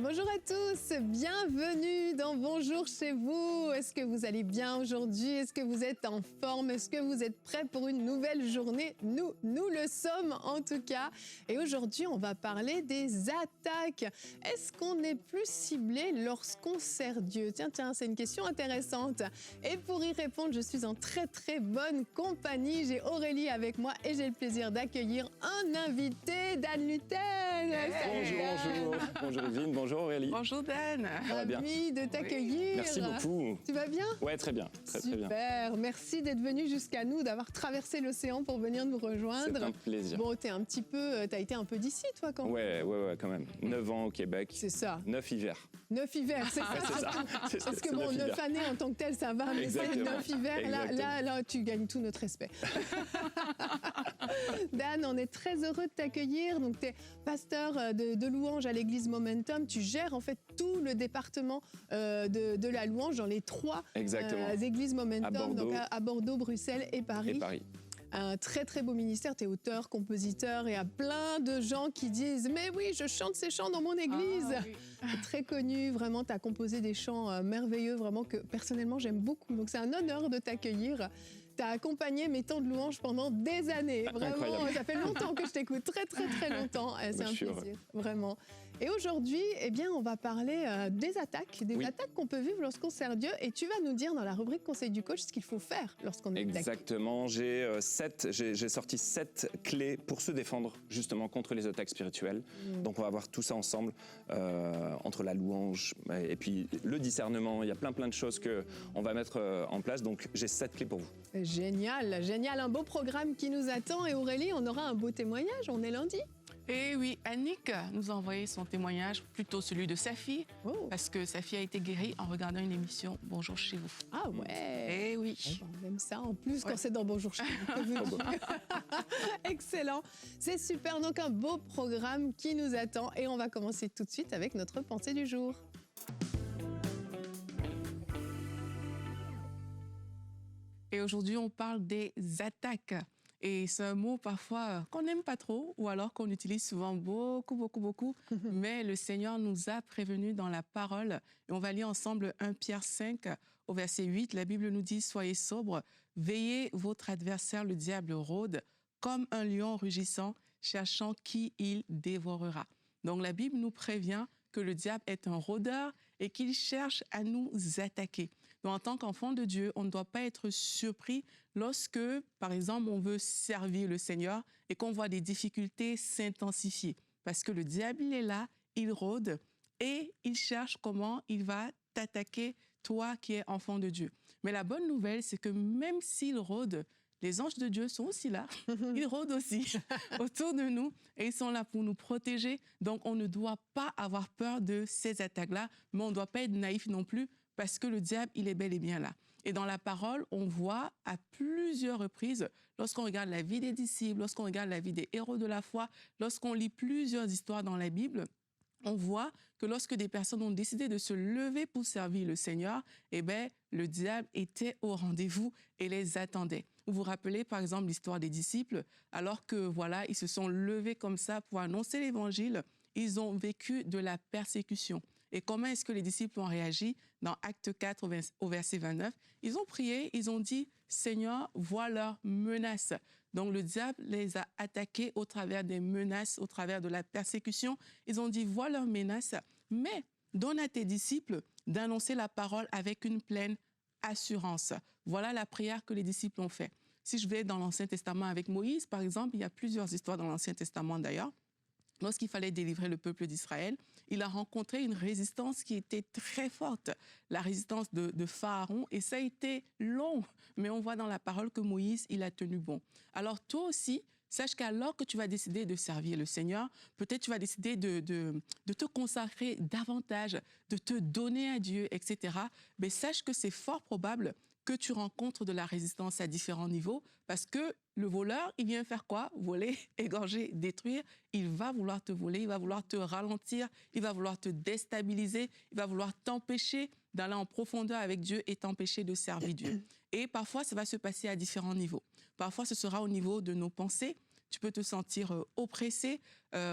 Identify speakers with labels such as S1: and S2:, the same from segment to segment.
S1: Bonjour à tous, bienvenue dans Bonjour chez vous. Est-ce que vous allez bien aujourd'hui? Est-ce que vous êtes en forme? Est-ce que vous êtes prêts pour une nouvelle journée? Nous le sommes en tout cas. Et aujourd'hui, on va parler des attaques. Est-ce qu'on est plus ciblé lorsqu'on sert Dieu? Tiens, c'est une question intéressante. Et pour y répondre, je suis en très bonne compagnie. J'ai Aurélie avec moi et j'ai le plaisir d'accueillir un invité, Dan Luten.
S2: Bonjour. Bonjour Evelyne, bonjour Aurélie.
S3: Bonjour Dan.
S2: Ça va bien?
S1: Ravi de t'accueillir.
S2: Oui. Merci beaucoup.
S1: Tu vas bien?
S2: Ouais, très bien. Très bien.
S1: Super, merci d'être venu jusqu'à nous, d'avoir traversé l'océan pour venir nous rejoindre.
S2: C'est un plaisir.
S1: Bon, t'as été un peu d'ici, toi, quand même.
S2: Ouais, quand même. 9 ans au Québec.
S1: C'est ça.
S2: 9 hivers.
S1: 9 hivers, c'est ça.
S2: Ouais, c'est ça.
S1: Parce que bon, 9 années en tant que tel, ça va, mais c'est 9 hivers, là, tu gagnes tout notre respect. Dan, on est très heureux de t'accueillir. Donc, tu es pasteur de louange à l'église Momentum. Tu gères en fait tout le département de la louange dans les 3 églises Momentum, donc à Bordeaux, Bruxelles et Paris. Un très beau ministère, tu es auteur, compositeur, et il y a plein de gens qui disent « Mais oui, je chante ces chants dans mon église !» Très connu, vraiment, tu as composé des chants merveilleux, vraiment, que personnellement j'aime beaucoup. Donc c'est un honneur de t'accueillir. Tu as accompagné mes temps de louange pendant des années. Vraiment, incroyable. Ça fait longtemps que je t'écoute, très longtemps. C'est un plaisir, vraiment. Et aujourd'hui, eh bien, on va parler des attaques qu'on peut vivre lorsqu'on sert Dieu. Et tu vas nous dire dans la rubrique Conseil du coach ce qu'il faut faire lorsqu'on est attaqué.
S2: Exactement. J'ai sorti 7 clés pour se défendre justement contre les attaques spirituelles. Donc on va voir tout ça ensemble, entre la louange et puis le discernement. Il y a plein de choses qu'on va mettre en place. Donc j'ai 7 clés pour vous.
S1: Génial, un beau programme qui nous attend. Et Aurélie, on aura un beau témoignage, on est lundi.
S3: Et oui, Annick nous a envoyé son témoignage, plutôt celui de sa fille, parce que sa fille a été guérie en regardant une émission Bonjour chez vous.
S1: Ah ouais.
S3: Et oui.
S1: On aime ça en plus quand c'est dans Bonjour chez vous. Excellent, c'est super, donc un beau programme qui nous attend. Et on va commencer tout de suite avec notre pensée du jour.
S3: Et aujourd'hui, on parle des attaques. Et c'est un mot parfois qu'on n'aime pas trop ou alors qu'on utilise souvent beaucoup. Mais le Seigneur nous a prévenus dans la parole. Et on va lire ensemble 1 Pierre 5 au verset 8. La Bible nous dit « Soyez sobres, veillez, votre adversaire le diable rôde comme un lion rugissant, cherchant qui il dévorera. » Donc la Bible nous prévient que le diable est un rôdeur et qu'il cherche à nous attaquer. Donc, en tant qu'enfant de Dieu, on ne doit pas être surpris lorsque, par exemple, on veut servir le Seigneur et qu'on voit des difficultés s'intensifier. Parce que le diable, il est là, il rôde et il cherche comment il va t'attaquer, toi qui es enfant de Dieu. Mais la bonne nouvelle, c'est que même s'il rôde, les anges de Dieu sont aussi là, ils rôdent aussi autour de nous et ils sont là pour nous protéger. Donc, on ne doit pas avoir peur de ces attaques-là, mais on ne doit pas être naïf non plus parce que le diable, il est bel et bien là. Et dans la parole, on voit à plusieurs reprises, lorsqu'on regarde la vie des disciples, lorsqu'on regarde la vie des héros de la foi, lorsqu'on lit plusieurs histoires dans la Bible, on voit que lorsque des personnes ont décidé de se lever pour servir le Seigneur, eh bien, le diable était au rendez-vous et les attendait. Vous vous rappelez, par exemple, l'histoire des disciples, alors que, voilà, ils se sont levés comme ça pour annoncer l'Évangile, ils ont vécu de la persécution. Et comment est-ce que les disciples ont réagi? Dans Acte 4, au verset 29, ils ont prié, ils ont dit « Seigneur, vois leurs menaces ». Donc le diable les a attaqués au travers des menaces, au travers de la persécution. Ils ont dit « Vois leurs menaces, mais donne à tes disciples d'annoncer la parole avec une pleine assurance ». Voilà la prière que les disciples ont fait. Si je vais dans l'Ancien Testament avec Moïse, par exemple, il y a plusieurs histoires dans l'Ancien Testament d'ailleurs. Lorsqu'il fallait délivrer le peuple d'Israël, il a rencontré une résistance qui était très forte, la résistance de Pharaon, et ça a été long, mais on voit dans la parole que Moïse, il a tenu bon. Alors toi aussi, sache qu'alors que tu vas décider de servir le Seigneur, peut-être tu vas décider de te consacrer davantage, de te donner à Dieu, etc. Mais sache que c'est fort probable que tu rencontres de la résistance à différents niveaux, parce que le voleur, il vient faire quoi? Voler, égorger, détruire. Il va vouloir te voler, il va vouloir te ralentir, il va vouloir te déstabiliser, il va vouloir t'empêcher d'aller en profondeur avec Dieu et t'empêcher de servir Dieu. Et parfois, ça va se passer à différents niveaux. Parfois, ce sera au niveau de nos pensées, tu peux te sentir oppressé,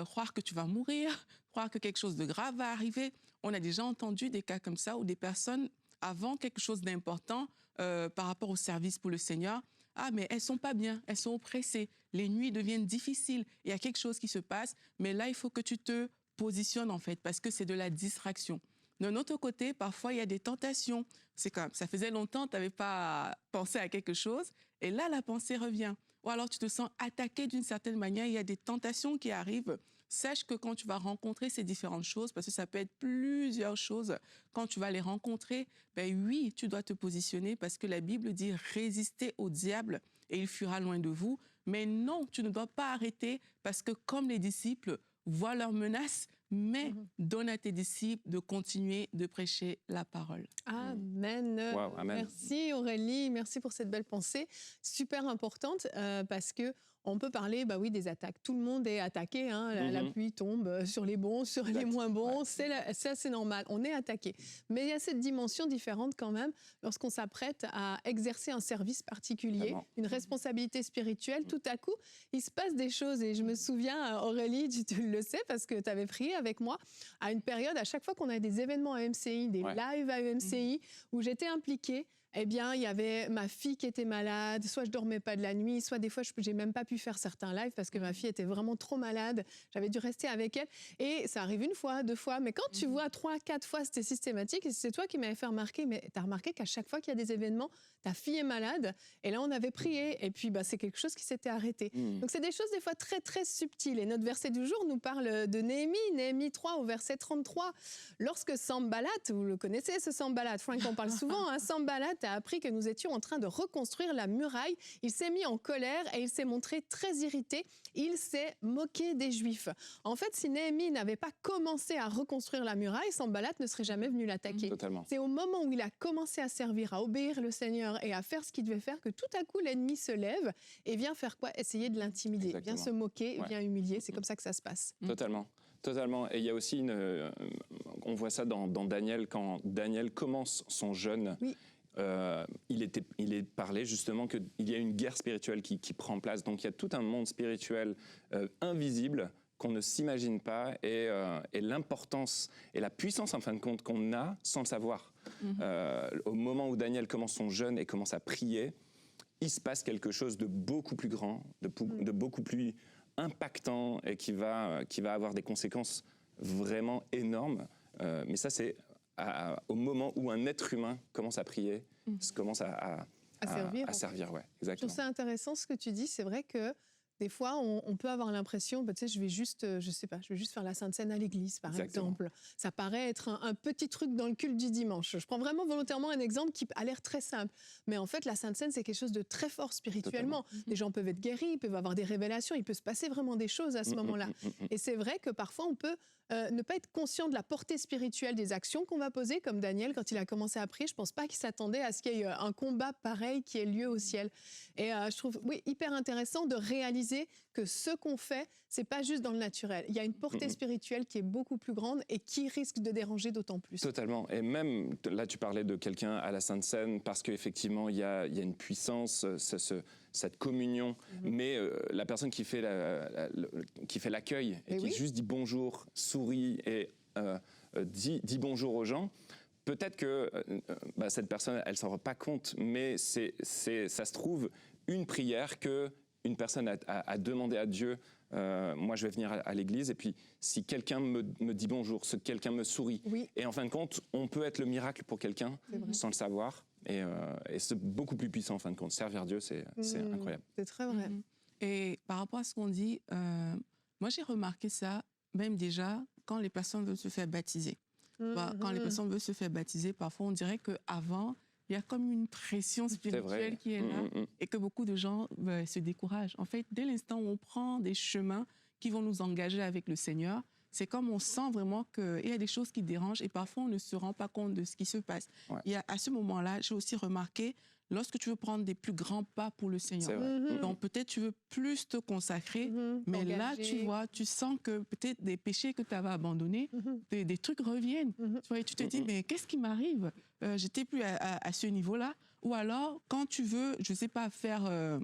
S3: croire que tu vas mourir, croire que quelque chose de grave va arriver. On a déjà entendu des cas comme ça où des personnes, avant quelque chose d'important par rapport au service pour le Seigneur, ah, mais elles sont pas bien, elles sont oppressées, les nuits deviennent difficiles, il y a quelque chose qui se passe, mais là, il faut que tu te positionnes en fait, parce que c'est de la distraction. D'un autre côté, parfois, il y a des tentations. C'est comme, ça faisait longtemps, tu n'avais pas pensé à quelque chose, et là, la pensée revient. Ou alors, tu te sens attaqué d'une certaine manière, il y a des tentations qui arrivent. Sache que quand tu vas rencontrer ces différentes choses, parce que ça peut être plusieurs choses, quand tu vas les rencontrer, ben oui, tu dois te positionner parce que la Bible dit « résister au diable et il fuira loin de vous ». Mais non, tu ne dois pas arrêter parce que comme les disciples voient leurs menaces, mais donne à tes disciples de continuer de prêcher la parole.
S1: Amen.
S2: Wow, amen.
S1: Merci Aurélie, merci pour cette belle pensée, super importante parce que on peut parler, bah oui, des attaques. Tout le monde est attaqué, hein. La pluie tombe sur les bons, sur les moins bons. Ouais. Ça, c'est normal. On est attaqué. Mais il y a cette dimension différente quand même lorsqu'on s'apprête à exercer un service particulier, une responsabilité spirituelle. Tout à coup, il se passe des choses. Et je me souviens, Aurélie, tu le sais parce que tu avais prié avec moi, à une période, à chaque fois qu'on avait des événements à MCI, des lives à MCI, où j'étais impliquée, eh bien, il y avait ma fille qui était malade, soit je dormais pas de la nuit, soit des fois, j'ai même pas pu faire certains lives parce que ma fille était vraiment trop malade. J'avais dû rester avec elle. Et ça arrive une fois, deux fois. Mais quand tu vois 3, 4 fois, c'était systématique. Et c'est toi qui m'avais fait remarquer. Mais tu as remarqué qu'à chaque fois qu'il y a des événements, ta fille est malade. Et là, on avait prié. Et puis, bah, c'est quelque chose qui s'était arrêté. Donc, c'est des choses des fois très, très subtiles. Et notre verset du jour nous parle de Néhémie. Néhémie 3 au verset 33. Lorsque Sanballat, vous le connaissez ce Sanballat, Frank en parle souvent, hein, Sanballat a appris que nous étions en train de reconstruire la muraille. Il s'est mis en colère et il s'est montré très irrité. Il s'est moqué des Juifs. En fait, si Néhémie n'avait pas commencé à reconstruire la muraille, Sanballat ne serait jamais venu l'attaquer. C'est au moment où il a commencé à servir, à obéir le Seigneur et à faire ce qu'il devait faire que tout à coup l'ennemi se lève et vient faire quoi? Essayer de l'intimider, vient se moquer, vient humilier. C'est comme ça que ça se passe.
S2: Totalement. Totalement. Et il y a aussi on voit ça dans Daniel, quand Daniel commence son jeûne. Oui. Il est parlé justement qu'il y a une guerre spirituelle qui prend place. Donc il y a tout un monde spirituel invisible qu'on ne s'imagine pas et l'importance et la puissance en fin de compte qu'on a sans le savoir. Au moment où Daniel commence son jeûne et commence à prier, il se passe quelque chose de beaucoup plus grand, de beaucoup plus impactant et qui va avoir des conséquences vraiment énormes. Mais ça, c'est au moment où un être humain commence à prier, commence à servir. Ouais, exactement.
S1: Je trouve ça intéressant ce que tu dis. C'est vrai que des fois, on peut avoir l'impression, tu sais, je vais juste faire la Sainte Seine à l'église, par exemple. Ça paraît être un petit truc dans le culte du dimanche. Je prends vraiment volontairement un exemple qui a l'air très simple. Mais en fait, la Sainte Seine, c'est quelque chose de très fort spirituellement. Les gens peuvent être guéris, ils peuvent avoir des révélations, il peut se passer vraiment des choses à ce moment-là. Et c'est vrai que parfois, on peut ne pas être conscient de la portée spirituelle des actions qu'on va poser, comme Daniel, quand il a commencé à prier. Je ne pense pas qu'il s'attendait à ce qu'il y ait un combat pareil qui ait lieu au ciel. Et je trouve hyper intéressant de réaliser que ce qu'on fait, ce n'est pas juste dans le naturel. Il y a une portée spirituelle qui est beaucoup plus grande et qui risque de déranger d'autant plus.
S2: Totalement. Et même, là, tu parlais de quelqu'un à la Sainte Seine, parce qu'effectivement, il y a une puissance, cette communion, mais la personne qui fait l'accueil et qui juste dit bonjour, sourit et dit bonjour aux gens, peut-être que cette personne, elle ne s'en rend pas compte, mais ça se trouve une prière qu'une personne a demandé à Dieu. Moi, je vais venir à l'église et puis si quelqu'un me dit bonjour, si quelqu'un me sourit, et en fin de compte, on peut être le miracle pour quelqu'un sans le savoir. Et c'est beaucoup plus puissant en fin de compte. Servir Dieu, c'est incroyable.
S1: C'est très vrai.
S3: Et par rapport à ce qu'on dit, moi j'ai remarqué ça, même déjà, quand les personnes veulent se faire baptiser. Quand les personnes veulent se faire baptiser, parfois on dirait qu'avant, il y a comme une pression spirituelle qui est là et que beaucoup de gens se découragent. En fait, dès l'instant où on prend des chemins qui vont nous engager avec le Seigneur, c'est comme on sent vraiment qu'il y a des choses qui dérangent et parfois on ne se rend pas compte de ce qui se passe. À ce moment-là, j'ai aussi remarqué, lorsque tu veux prendre des plus grands pas pour le Seigneur, donc peut-être tu veux plus te consacrer, mais engagé. Là, tu vois, tu sens que peut-être des péchés que tu avais abandonnés, des trucs reviennent. Tu vois, et tu te dis, mais qu'est-ce qui m'arrive? J'étais plus à ce niveau-là. Ou alors, quand tu veux, je ne sais pas, faire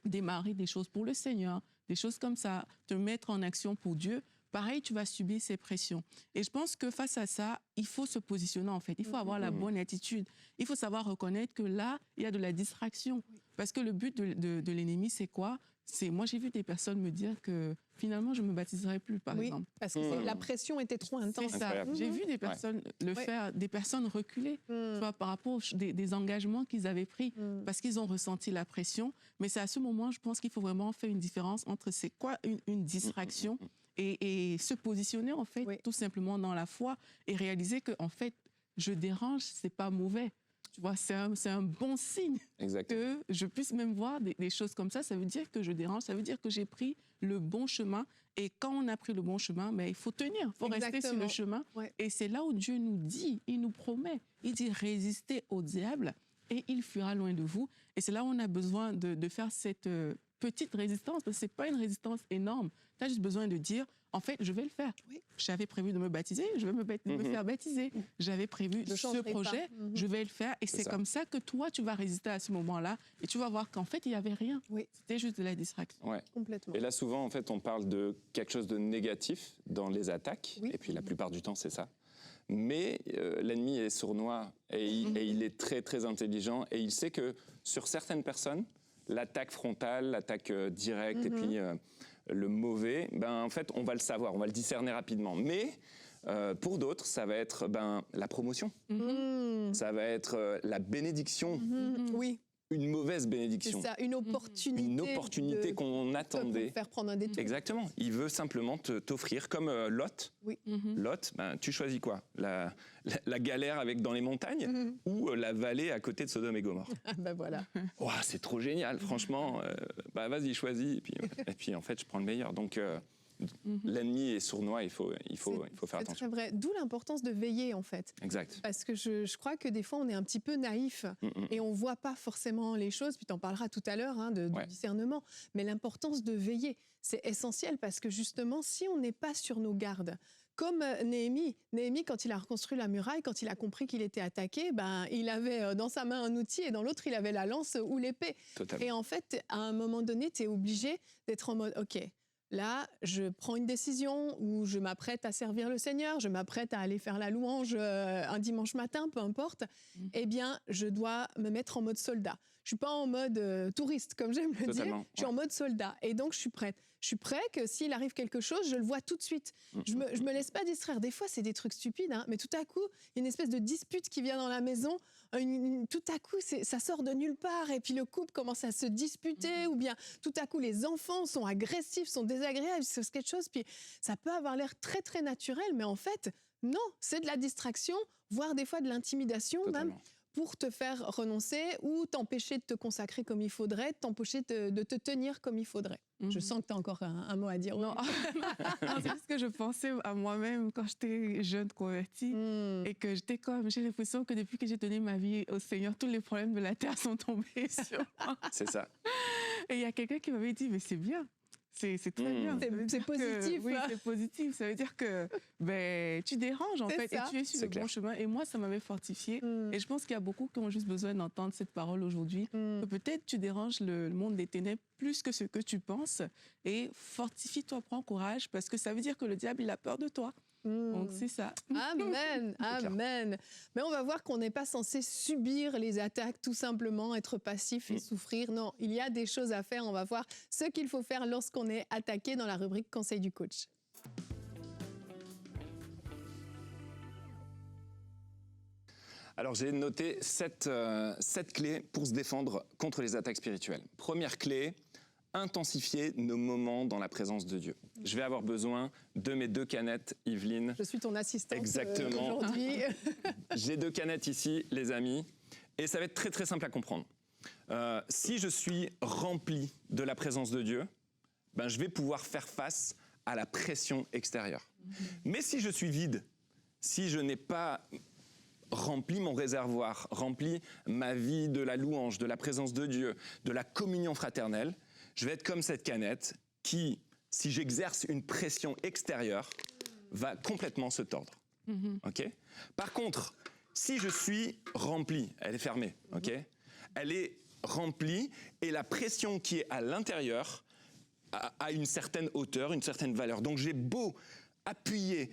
S3: démarrer des choses pour le Seigneur, des choses comme ça, te mettre en action pour Dieu, pareil, tu vas subir ces pressions. Et je pense que face à ça, il faut se positionner en fait. Il faut avoir la bonne attitude. Il faut savoir reconnaître que là, il y a de la distraction. Parce que le but de l'ennemi, c'est quoi? Moi, j'ai vu des personnes me dire que finalement, je ne me baptiserai plus, par exemple.
S1: Parce que la pression était trop intense.
S3: C'est ça. J'ai vu des personnes faire, des personnes reculer tu vois, par rapport des engagements qu'ils avaient pris parce qu'ils ont ressenti la pression. Mais c'est à ce moment, je pense qu'il faut vraiment faire une différence entre c'est quoi une distraction et se positionner, en fait, tout simplement dans la foi et réaliser que, en fait, je dérange, c'est pas mauvais. Tu vois, c'est un bon signe que je puisse même voir des choses comme ça. Ça veut dire que je dérange, ça veut dire que j'ai pris le bon chemin. Et quand on a pris le bon chemin, il faut tenir, il faut rester sur le chemin. Et c'est là où Dieu nous dit, il nous promet, il dit résistez au diable et il fuira loin de vous. Et c'est là où on a besoin de faire cette petite résistance, parce que ce n'est pas une résistance énorme. Tu as juste besoin de dire, en fait, je vais le faire. J'avais prévu de me baptiser, je vais me faire baptiser. J'avais prévu ce projet, je vais le faire. Et c'est comme ça que toi, tu vas résister à ce moment-là et tu vas voir qu'en fait, il n'y avait rien. C'était juste de la distraction.
S1: Complètement.
S2: Et là, souvent, en fait, on parle de quelque chose de négatif dans les attaques. Et puis, la plupart du temps, c'est ça. Mais l'ennemi est sournois et il est très, très intelligent. Et il sait que sur certaines personnes, l'attaque frontale, l'attaque directe et puis le mauvais, en fait, on va le savoir, on va le discerner rapidement. Mais pour d'autres, ça va être la promotion. Ça va être la bénédiction. Une mauvaise bénédiction.
S1: C'est ça, une opportunité.
S2: Une opportunité qu'on attendait.
S1: Pour faire prendre un détour.
S2: Exactement. Il veut simplement t'offrir, comme Lot. Lot, tu choisis quoi? La galère dans les montagnes ou la vallée à côté de Sodome et Gomorrhe?
S1: Voilà.
S2: Wow, c'est trop génial, franchement. Vas-y, choisis. Et puis, en fait, je prends le meilleur. Donc, l'ennemi est sournois, il faut faire attention.
S1: C'est vrai, d'où l'importance de veiller, en fait.
S2: Exact.
S1: Parce que je crois que des fois, on est un petit peu naïf et on ne voit pas forcément les choses. Puis tu en parleras tout à l'heure du discernement. Mais l'importance de veiller, c'est essentiel parce que justement, si on n'est pas sur nos gardes, comme Néhémie, quand il a reconstruit la muraille, quand il a compris qu'il était attaqué, il avait dans sa main un outil et dans l'autre, il avait la lance ou l'épée. Et en fait, à un moment donné, tu es obligé d'être en mode « OK ». Là, je prends une décision où je m'apprête à servir le Seigneur, je m'apprête à aller faire la louange un dimanche matin, peu importe. Eh bien, je dois me mettre en mode soldat. Je ne suis pas en mode touriste, comme j'aime le dire. Je suis en mode soldat. Et donc, je suis prête. Je suis prête que s'il arrive quelque chose, je le vois tout de suite. Je me laisse pas distraire. Des fois, c'est des trucs stupides, mais tout à coup, il y a une espèce de dispute qui vient dans la maison. Tout à coup, ça sort de nulle part. Et puis, le couple commence à se disputer. Ou bien, tout à coup, les enfants sont agressifs, sont désagréables. C'est quelque chose. Puis, ça peut avoir l'air très, très naturel. Mais en fait, non, c'est de la distraction, voire des fois de l'intimidation même, pour te faire renoncer ou t'empêcher de te consacrer comme il faudrait, t'empêcher de te tenir comme il faudrait. Je sens que tu as encore un mot à dire.
S3: Non, c'est juste que je pensais à moi-même quand j'étais jeune convertie et que j'ai l'impression que depuis que j'ai donné ma vie au Seigneur, tous les problèmes de la terre sont tombés sur moi.
S2: C'est ça.
S3: Et il y a quelqu'un qui m'avait dit, mais c'est bien. C'est très bien.
S1: C'est positif.
S3: Oui, c'est positif. Ça veut dire que tu déranges, en fait, et tu es sur le bon chemin. Et moi, ça m'avait fortifiée. Et je pense qu'il y a beaucoup qui ont juste besoin d'entendre cette parole aujourd'hui. Que peut-être tu déranges le monde des ténèbres plus que ce que tu penses. Et fortifie-toi, prends courage, parce que ça veut dire que le diable, il a peur de toi. Donc, c'est ça.
S1: Amen, amen. Mais on va voir qu'on n'est pas censé subir les attaques, tout simplement, être passif et souffrir. Non, il y a des choses à faire. On va voir ce qu'il faut faire lorsqu'on est attaqué dans la rubrique Conseil du coach.
S2: Alors, j'ai noté 7 clés pour se défendre contre les attaques spirituelles. Première clé, intensifier nos moments dans la présence de Dieu. Je vais avoir besoin de mes 2 canettes, Yveline.
S1: Je suis ton assistante
S2: aujourd'hui. J'ai 2 canettes ici, les amis, et ça va être très très simple à comprendre. Si je suis rempli de la présence de Dieu, je vais pouvoir faire face à la pression extérieure. Mais si je suis vide, si je n'ai pas rempli mon réservoir, rempli ma vie de la louange, de la présence de Dieu, de la communion fraternelle, je vais être comme cette canette qui, si j'exerce une pression extérieure, va complètement se tordre. Par contre, si je suis rempli, elle est fermée, elle est rempli et la pression qui est à l'intérieur a une certaine hauteur, une certaine valeur. Donc j'ai beau appuyer,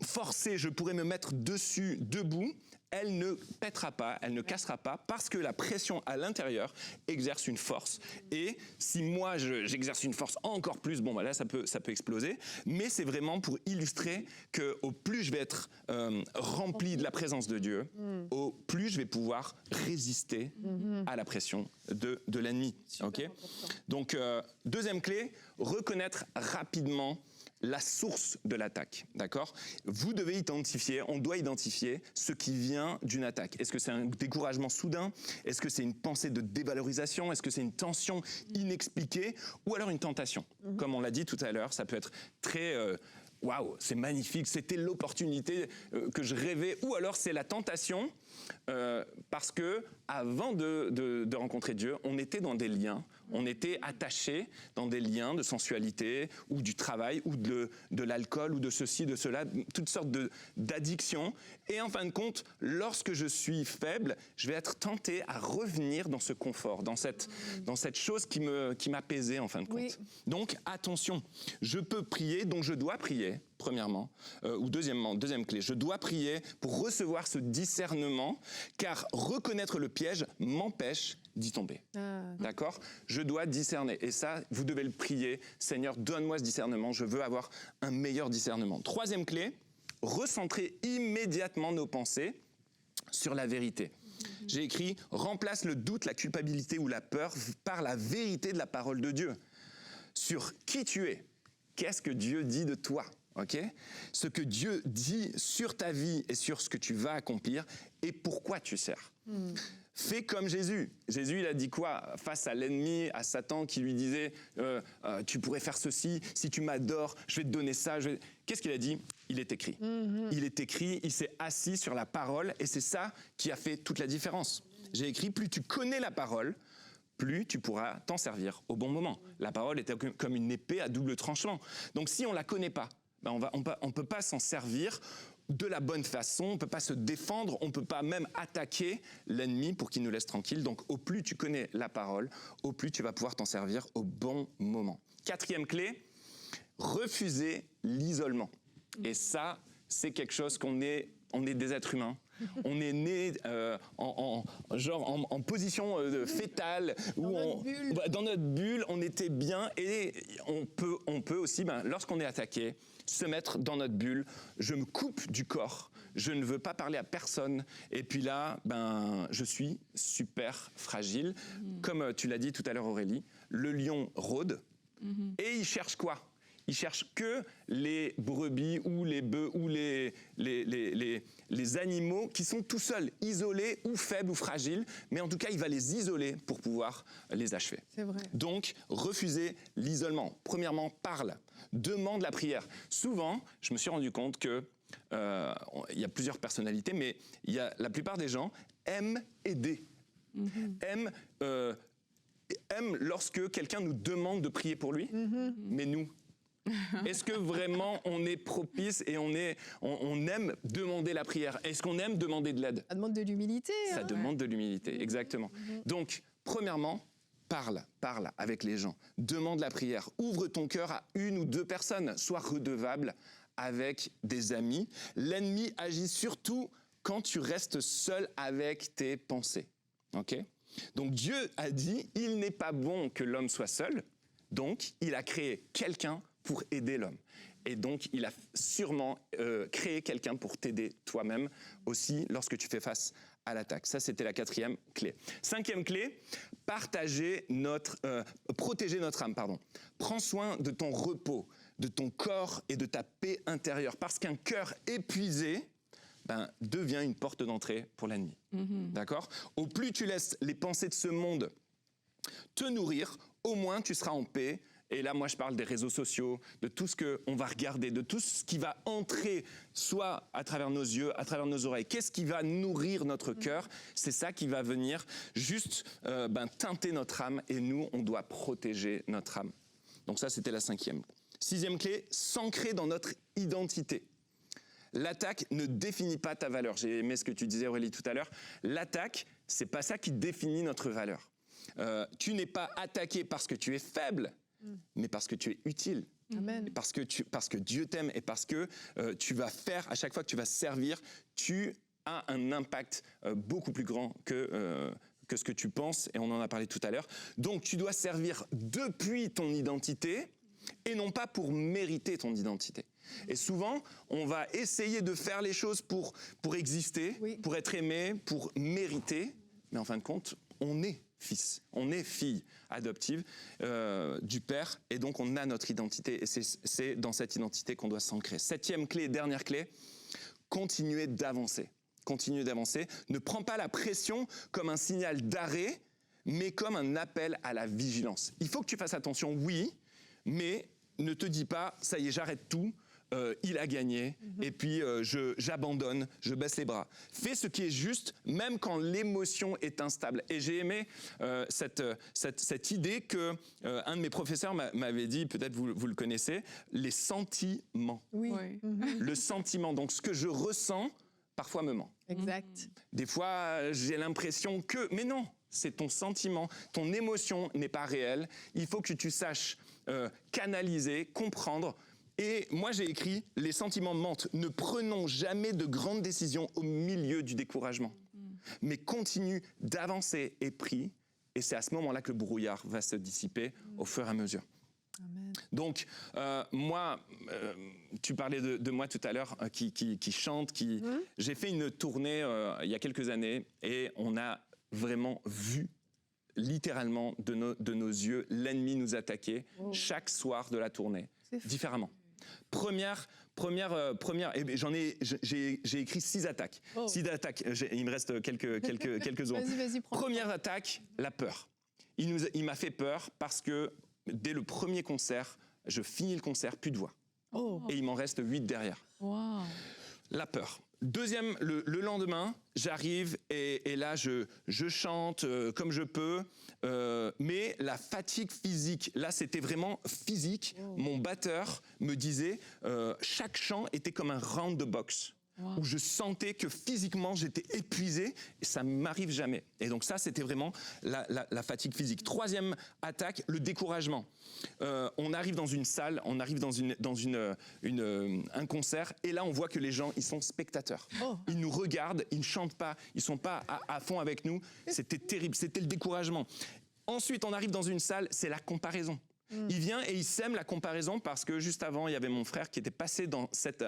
S2: forcer, je pourrais me mettre dessus, debout, elle ne pètera pas, elle ne cassera pas parce que la pression à l'intérieur exerce une force. Et si moi j'exerce une force encore plus, bon bah là ça peut exploser. Mais c'est vraiment pour illustrer que au plus je vais être rempli de la présence de Dieu, au plus je vais pouvoir résister à la pression de l'ennemi. Okay ? Donc deuxième clé, reconnaître rapidement la source de l'attaque, d'accord ? Vous devez identifier, on doit identifier ce qui vient d'une attaque. Est-ce que c'est un découragement soudain ? Est-ce que c'est une pensée de dévalorisation ? Est-ce que c'est une tension inexpliquée ? Ou alors une tentation ? Comme on l'a dit tout à l'heure, ça peut être très... waouh, c'est magnifique, c'était l'opportunité que je rêvais. Ou alors c'est la tentation, parce que avant de rencontrer Dieu, on était dans des liens, on était attachés dans des liens de sensualité ou du travail ou de l'alcool ou de ceci, de cela, toutes sortes d'addictions. Et en fin de compte, lorsque je suis faible, je vais être tenté à revenir dans ce confort, dans cette chose qui m'apaisait en fin de compte. Oui. Donc attention, je peux prier, donc je dois prier. Premièrement, ou deuxième clé, je dois prier pour recevoir ce discernement, car reconnaître le piège m'empêche d'y tomber. D'accord ? Je dois discerner. Et ça, vous devez le prier. Seigneur, donne-moi ce discernement. Je veux avoir un meilleur discernement. Troisième clé, recentrer immédiatement nos pensées sur la vérité. J'ai écrit « Remplace le doute, la culpabilité ou la peur par la vérité de la parole de Dieu. Sur qui tu es. Qu'est-ce que Dieu dit de toi ? Okay ? Ce que Dieu dit sur ta vie et sur ce que tu vas accomplir et pourquoi tu sers. Fais comme Jésus. Jésus, il a dit quoi face à l'ennemi, à Satan qui lui disait tu pourrais faire ceci, si tu m'adores, je vais te donner ça. Qu'est-ce qu'il a dit ? Il est écrit. Il est écrit, il s'est assis sur la parole et c'est ça qui a fait toute la différence. J'ai écrit, plus tu connais la parole, plus tu pourras t'en servir au bon moment. La parole était comme une épée à double tranchant. Donc si on ne la connaît pas, on ne peut pas s'en servir de la bonne façon, on ne peut pas se défendre, on ne peut pas même attaquer l'ennemi pour qu'il nous laisse tranquille. Donc au plus tu connais la parole, au plus tu vas pouvoir t'en servir au bon moment. Quatrième clé, refuser l'isolement. Et ça, c'est quelque chose on est des êtres humains. On est né en position fétale, dans notre bulle, on était bien et on peut aussi, lorsqu'on est attaqué, se mettre dans notre bulle. Je me coupe du corps, je ne veux pas parler à personne. Et puis là, je suis super fragile. Comme tu l'as dit tout à l'heure, Aurélie, le lion rôde et il cherche quoi ? Il cherche que les brebis ou les bœufs ou les animaux qui sont tout seuls, isolés ou faibles ou fragiles. Mais en tout cas, il va les isoler pour pouvoir les achever.
S1: C'est vrai.
S2: Donc, refusez l'isolement. Premièrement, parle. Demande la prière. Souvent, je me suis rendu compte que il y a plusieurs personnalités, mais la plupart des gens aiment aider. Aiment lorsque quelqu'un nous demande de prier pour lui, mais nous... Est-ce que vraiment on est propice et on aime demander la prière ? Est-ce qu'on aime demander de l'aide ?
S1: Ça demande de l'humilité.
S2: Ça demande de l'humilité, exactement. Donc, premièrement, parle avec les gens. Demande la prière. Ouvre ton cœur à une ou deux personnes. Sois redevable avec des amis. L'ennemi agit surtout quand tu restes seul avec tes pensées. Okay ? Donc, Dieu a dit, il n'est pas bon que l'homme soit seul. Donc, il a créé quelqu'un pour aider l'homme. Et donc, il a sûrement créé quelqu'un pour t'aider toi-même aussi lorsque tu fais face à l'attaque. Ça, c'était la quatrième clé. Cinquième clé, protéger notre âme. Prends soin de ton repos, de ton corps et de ta paix intérieure. Parce qu'un cœur épuisé devient une porte d'entrée pour l'ennemi. D'accord ? Au plus tu laisses les pensées de ce monde te nourrir, au moins tu seras en paix. Et là, moi, je parle des réseaux sociaux, de tout ce qu'on va regarder, de tout ce qui va entrer, soit à travers nos yeux, à travers nos oreilles. Qu'est-ce qui va nourrir notre cœur ? C'est ça qui va venir juste teinter notre âme. Et nous, on doit protéger notre âme. Donc ça, c'était la cinquième. Sixième clé, s'ancrer dans notre identité. L'attaque ne définit pas ta valeur. J'ai aimé ce que tu disais, Aurélie, tout à l'heure. L'attaque C'est pas ça qui définit notre valeur. Tu n'es pas attaqué parce que tu es faible, mais parce que tu es utile.
S1: Amen.
S2: Parce que Dieu t'aime et parce que tu vas faire, à chaque fois que tu vas servir, tu as un impact beaucoup plus grand que ce que tu penses, et on en a parlé tout à l'heure. Donc tu dois servir depuis ton identité et non pas pour mériter ton identité. Et souvent, on va essayer de faire les choses pour exister, pour être aimé, pour mériter, mais en fin de compte, on est fils, on est fille adoptive du Père, et donc on a notre identité, et c'est dans cette identité qu'on doit s'ancrer. 7e clé, dernière clé, continuer d'avancer. Continuer d'avancer. Ne prends pas la pression comme un signal d'arrêt, mais comme un appel à la vigilance. Il faut que tu fasses attention, oui, mais ne te dis pas, ça y est, j'arrête tout, il a gagné, et puis j'abandonne, je baisse les bras. Fais ce qui est juste, même quand l'émotion est instable. Et j'ai aimé cette idée que un de mes professeurs m'avait dit, peut-être vous le connaissez, les sentiments.
S1: Oui.
S2: Le sentiment, donc ce que je ressens, parfois me ment.
S1: Exact.
S2: Des fois, j'ai l'impression que... Mais non, c'est ton sentiment, ton émotion n'est pas réelle. Il faut que tu saches canaliser, comprendre. Et moi, j'ai écrit « Les sentiments mentent. Ne prenons jamais de grandes décisions au milieu du découragement. Mais continue d'avancer et prie. Et c'est à ce moment-là que le brouillard va se dissiper au fur et à mesure. »
S1: Amen.
S2: Donc, moi, tu parlais de moi tout à l'heure, qui chante, j'ai fait une tournée il y a quelques années, et on a vraiment vu, littéralement, de nos yeux, l'ennemi nous attaquer chaque soir de la tournée, différemment. Première, et j'ai écrit 6 attaques. 6 attaques, il me reste quelques secondes.
S1: Vas-y,
S2: Première attaque, la peur. Il m'a fait peur parce que dès le premier concert, je finis le concert, plus de voix. Et il m'en reste 8 derrière.
S3: Wow.
S2: La peur. Deuxième, le lendemain, j'arrive et là, je chante comme je peux, mais la fatigue physique, là, c'était vraiment physique. Mon batteur me disait, chaque chant était comme un round de boxe. Où je sentais que physiquement j'étais épuisé, et ça ne m'arrive jamais. Et donc ça, c'était vraiment la fatigue physique. Troisième attaque, le découragement. On arrive dans une salle, on arrive dans un concert, et là on voit que les gens, ils sont spectateurs. Ils nous regardent, ils ne chantent pas, ils ne sont pas à fond avec nous. C'était terrible, c'était le découragement. Ensuite, on arrive dans une salle, c'est la comparaison. Il vient et il sème la comparaison parce que juste avant, il y avait mon frère qui était passé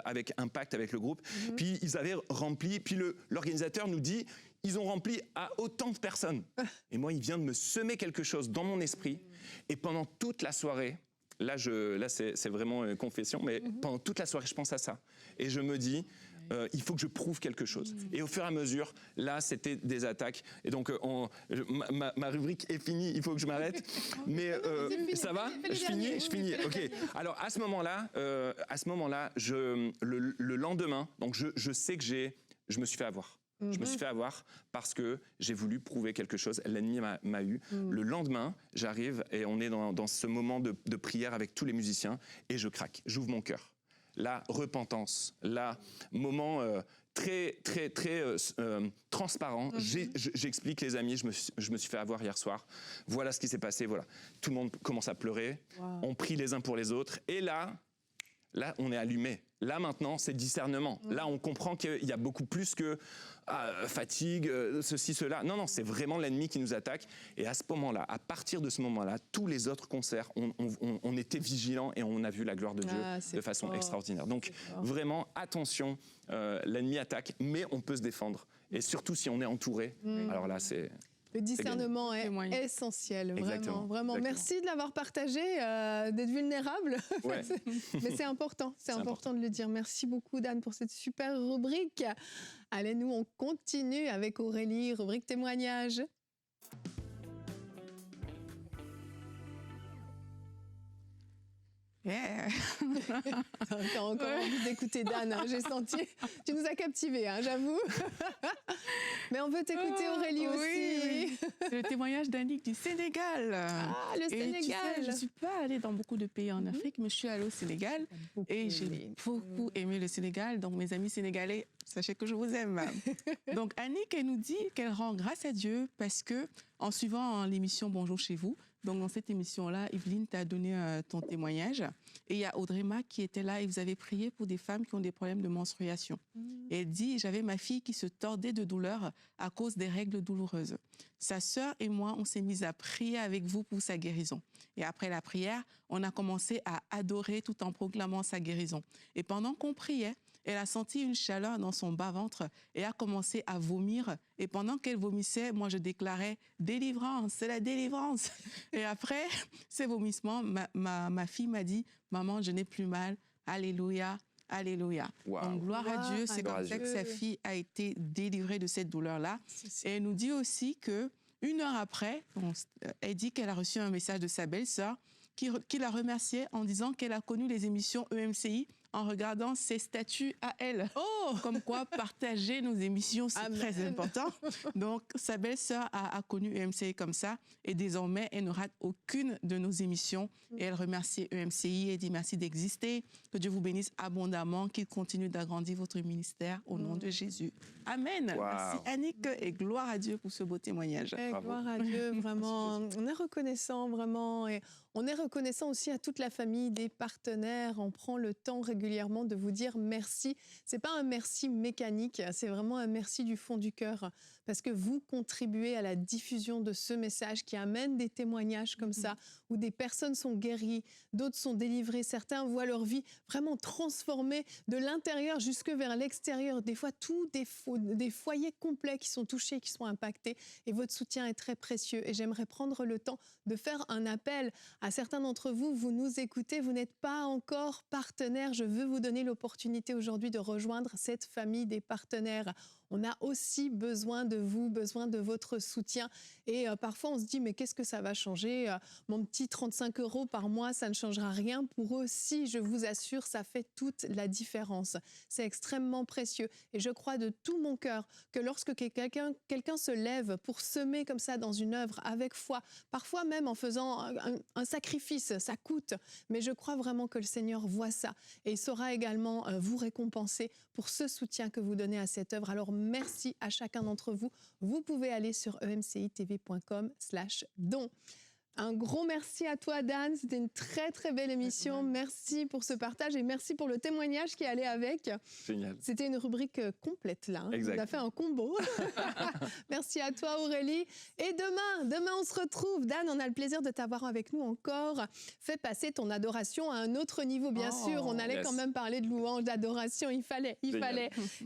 S2: avec Impact, avec le groupe. Puis ils avaient rempli, puis l'organisateur nous dit, ils ont rempli à autant de personnes. Et moi, il vient de me semer quelque chose dans mon esprit. Et pendant toute la soirée, là c'est vraiment une confession, mais pendant toute la soirée, je pense à ça. Et je me dis, il faut que je prouve quelque chose. Et au fur et à mesure, là, c'était des attaques. Et donc, ma rubrique est finie, il faut que je m'arrête. Mais ça va ? Je finis. OK. Alors, à ce moment-là, le lendemain, donc je sais que je me suis fait avoir. Je me suis fait avoir parce que j'ai voulu prouver quelque chose. L'ennemi m'a eu. Le lendemain, j'arrive et on est dans ce moment de prière avec tous les musiciens et je craque. J'ouvre mon cœur. La repentance, moment très transparent. J'explique, les amis, je me suis fait avoir hier soir. Voilà ce qui s'est passé. Voilà. Tout le monde commence à pleurer. On prie les uns pour les autres. Et là, on est allumé. Là, maintenant, c'est discernement. Là, on comprend qu'il y a beaucoup plus que fatigue, ceci, cela. Non, c'est vraiment l'ennemi qui nous attaque. Et à ce moment-là, à partir de ce moment-là, tous les autres concerts, on était vigilants et on a vu la gloire de Dieu de façon extraordinaire. Donc, vraiment, attention, l'ennemi attaque, mais on peut se défendre. Et surtout si on est entouré. Alors là, c'est...
S1: Le discernement est essentiel,
S2: Exactement.
S1: vraiment. Merci de l'avoir partagé, d'être vulnérable.
S2: Ouais.
S1: Mais c'est important, c'est important de le dire. Merci beaucoup, Dan, pour cette super rubrique. Allez, nous, on continue avec Aurélie, rubrique témoignage. T'as encore envie d'écouter Dan, hein, j'ai senti. Tu nous as captivés, hein, j'avoue. Mais on veut t'écouter, Aurélie, aussi.
S3: Oui. C'est le témoignage d'Annick du Sénégal.
S1: Ah, le Sénégal.
S3: Tu sais, je ne suis pas allée dans beaucoup de pays en Afrique, mais je suis allée au Sénégal et j'ai beaucoup aimé le Sénégal. Donc, mes amis sénégalais, sachez que je vous aime. Donc, Annick, elle nous dit qu'elle rend grâce à Dieu parce que, en suivant l'émission Bonjour chez vous, donc dans cette émission-là, Evelyne t'a donné ton témoignage. Et il y a Audrey Ma qui était là et vous avez prié pour des femmes qui ont des problèmes de menstruation. Et elle dit, j'avais ma fille qui se tordait de douleur à cause des règles douloureuses. Sa sœur et moi, on s'est mis à prier avec vous pour sa guérison. Et après la prière, on a commencé à adorer tout en proclamant sa guérison. Et pendant qu'on priait, elle a senti une chaleur dans son bas-ventre et a commencé à vomir. Et pendant qu'elle vomissait, moi, je déclarais « délivrance, c'est la délivrance ». Et après ces vomissements, ma fille m'a dit « Maman, je n'ai plus mal. Alléluia, alléluia ». Donc, gloire à Dieu, c'est comme ça que sa fille a été délivrée de cette douleur-là. Et elle nous dit aussi que 1 heure après, elle dit qu'elle a reçu un message de sa belle-sœur qui la remerciait en disant qu'elle a connu les émissions EMCI en regardant ses statuts à elle. Oh, comme quoi partager nos émissions, c'est très important. Donc, sa belle-sœur a connu EMCI comme ça et désormais, elle ne rate aucune de nos émissions et elle remercie EMCI et dit merci d'exister, que Dieu vous bénisse abondamment, qu'il continue d'agrandir votre ministère au nom de Jésus. Amen. Wow. Merci Annick et gloire à Dieu pour ce beau témoignage.
S1: Gloire à Dieu, vraiment. On est reconnaissant, vraiment. Et on est reconnaissant aussi à toute la famille, des partenaires. On prend le temps régulièrement de vous dire merci. C'est pas un merci mécanique, c'est vraiment un merci du fond du cœur. Parce que vous contribuez à la diffusion de ce message qui amène des témoignages comme ça, où des personnes sont guéries, d'autres sont délivrées, certains voient leur vie vraiment transformée de l'intérieur jusque vers l'extérieur. Des fois, des foyers complets qui sont touchés, qui sont impactés. Et votre soutien est très précieux. Et j'aimerais prendre le temps de faire un appel à certains d'entre vous. Vous nous écoutez, vous n'êtes pas encore partenaire. Je veux vous donner l'opportunité aujourd'hui de rejoindre cette famille des partenaires. On a aussi besoin de vous, besoin de votre soutien. Et parfois, on se dit, mais qu'est-ce que ça va changer ? Mon petit 35 € par mois, ça ne changera rien. Pour eux aussi, je vous assure, ça fait toute la différence. C'est extrêmement précieux. Et je crois de tout mon cœur que lorsque quelqu'un se lève pour semer comme ça dans une œuvre avec foi, parfois même en faisant un sacrifice, ça coûte. Mais je crois vraiment que le Seigneur voit ça. Et il saura également vous récompenser pour ce soutien que vous donnez à cette œuvre. Alors, merci à chacun d'entre vous. Vous pouvez aller sur emcitv.com/don. Un gros merci à toi, Dan. C'était une très, très belle émission. Merci pour ce partage et merci pour le témoignage qui allait avec.
S2: Génial.
S1: C'était une rubrique complète, là. Hein.
S2: Exact.
S1: On a fait un combo. Merci à toi, Aurélie. Et demain, on se retrouve. Dan, on a le plaisir de t'avoir avec nous encore. Fais passer ton adoration à un autre niveau, bien sûr. On allait quand même parler de louange, d'adoration. Il fallait.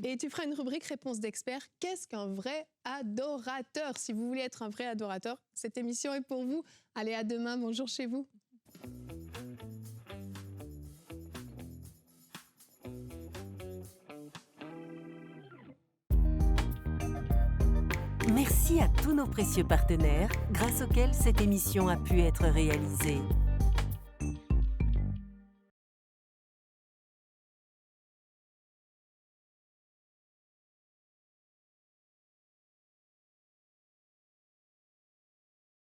S1: Et tu feras une rubrique réponse d'expert. Qu'est-ce qu'un vrai adorateur? Si vous voulez être un vrai adorateur, cette émission est pour vous. Allez, à demain. Bonjour chez vous.
S4: Merci à tous nos précieux partenaires, grâce auxquels cette émission a pu être réalisée.